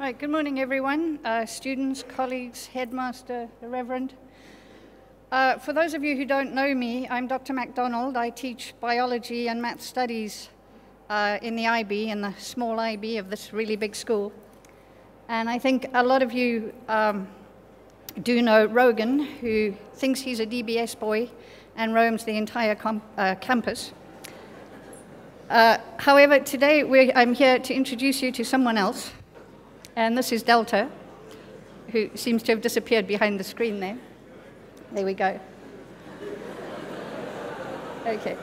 Right, good morning, everyone. Students, colleagues, headmaster, the Reverend. For those of you who don't know me, I'm Dr. MacDonald. I teach biology and math studies in the IB, in the small IB of this really big school. And I think a lot of you do know Rogan, who thinks he's a DBS boy and roams the entire campus. However, today I'm here to introduce you to someone else. And this is Delta, who seems to have disappeared behind the screen there. There we go. Okay.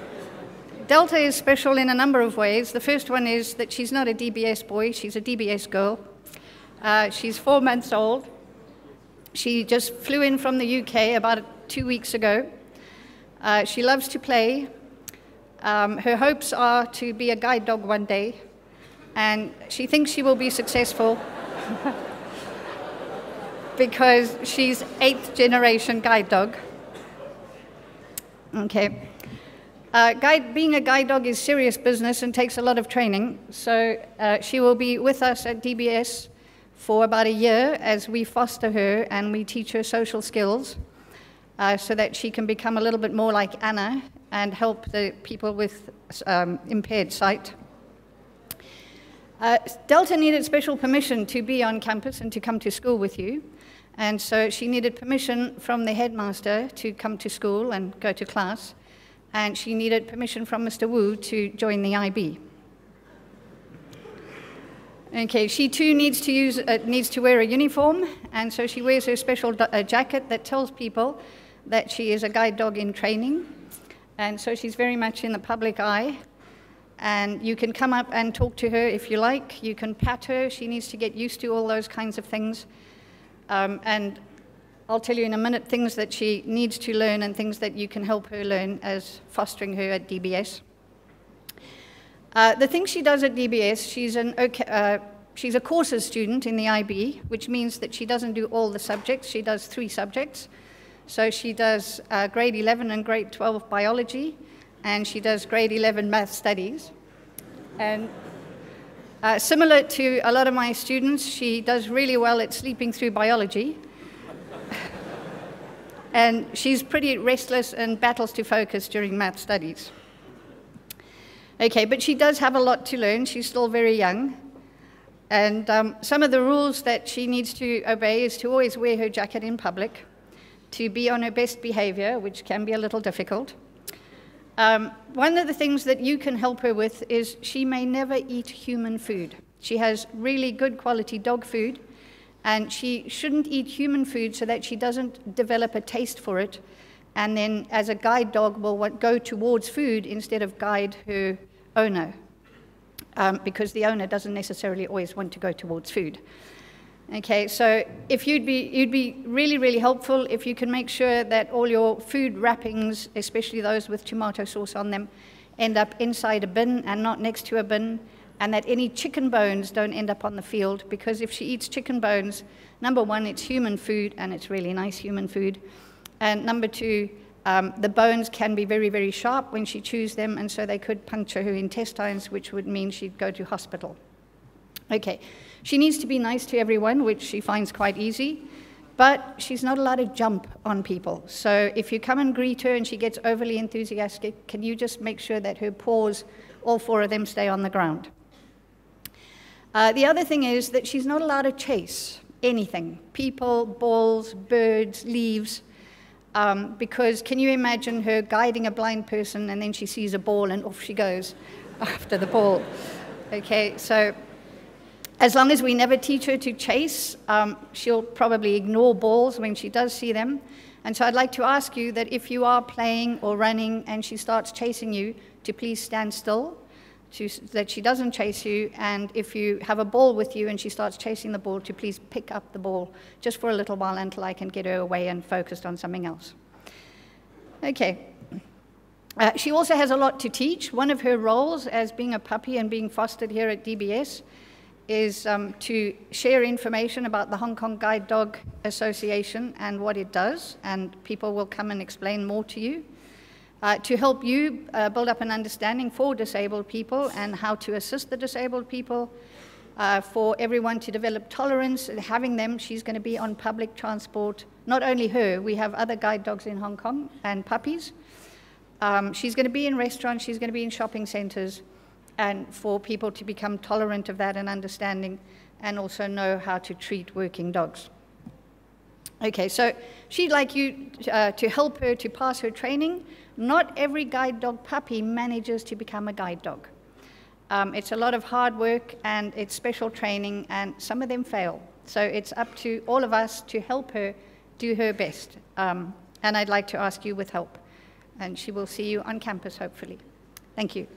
Delta is special in a number of ways. The first one is that she's not a DBS boy, she's a DBS girl. She's 4 months old. She just flew in from the UK about 2 weeks ago. She loves to play. Her hopes are to be a guide dog one day, and she thinks she will be successful because she's 8th generation guide dog. Okay. Being a guide dog is serious business and takes a lot of training, so she will be with us at DBS for about a year as we foster her and we teach her social skills so that she can become a little bit more like Anna and help the people with impaired sight. Delta needed special permission to be on campus and to come to school with you. And so she needed permission from the headmaster to come to school and go to class. And she needed permission from Mr. Wu to join the IB. Okay, she too needs to wear a uniform. And so she wears her special jacket that tells people that she is a guide dog in training. And so she's very much in the public eye. And you can come up and talk to her if you like. You can pat her. She needs to get used to all those kinds of things. And I'll tell you in a minute things that she needs to learn and things that you can help her learn as fostering her at DBS. The things she does at DBS, she's a courses student in the IB, which means that she doesn't do all the subjects. She does 3 subjects. So she does grade 11 and grade 12 biology, and she does grade 11 math studies. And similar to a lot of my students, she does really well at sleeping through biology. And she's pretty restless and battles to focus during math studies. Okay, but she does have a lot to learn. She's still very young. And some of the rules that she needs to obey is to always wear her jacket in public, to be on her best behavior, which can be a little difficult. One of the things that you can help her with is she may never eat human food. She has really good quality dog food, and she shouldn't eat human food so that she doesn't develop a taste for it, and then as a guide dog will go towards food instead of guide her owner, because the owner doesn't necessarily always want to go towards food. Okay, so if you'd be really, really helpful if you can make sure that all your food wrappings, especially those with tomato sauce on them, end up inside a bin and not next to a bin, and that any chicken bones don't end up on the field, because if she eats chicken bones, number one, it's human food, and it's really nice human food, and number two, the bones can be very, very sharp when she chews them, and so they could puncture her intestines, which would mean she'd go to hospital. Okay, she needs to be nice to everyone, which she finds quite easy, but she's not allowed to jump on people. So if you come and greet her and she gets overly enthusiastic, can you just make sure that her paws, all 4 of them, stay on the ground? The other thing is that she's not allowed to chase anything, people, balls, birds, leaves, because can you imagine her guiding a blind person and then she sees a ball and off she goes after the ball? Okay, so as long as we never teach her to chase, she'll probably ignore balls when she does see them. And so I'd like to ask you that if you are playing or running and she starts chasing you, to please stand still, that she doesn't chase you. And if you have a ball with you and she starts chasing the ball, to please pick up the ball just for a little while until I can get her away and focused on something else. Okay. She also has a lot to teach. One of her roles as being a puppy and being fostered here at DBS is to share information about the Hong Kong Guide Dog Association and what it does, and people will come and explain more to you. To help you build up an understanding for disabled people and how to assist the disabled people, for everyone to develop tolerance and having them. She's going to be on public transport. Not only her, we have other guide dogs in Hong Kong and puppies. She's going to be in restaurants, she's going to be in shopping centers, and for people to become tolerant of that and understanding, and also know how to treat working dogs. Okay, so she'd like you to help her to pass her training. Not every guide dog puppy manages to become a guide dog. It's a lot of hard work and it's special training, and some of them fail. So it's up to all of us to help her do her best. And I'd like to ask you with help. And she will see you on campus, hopefully. Thank you.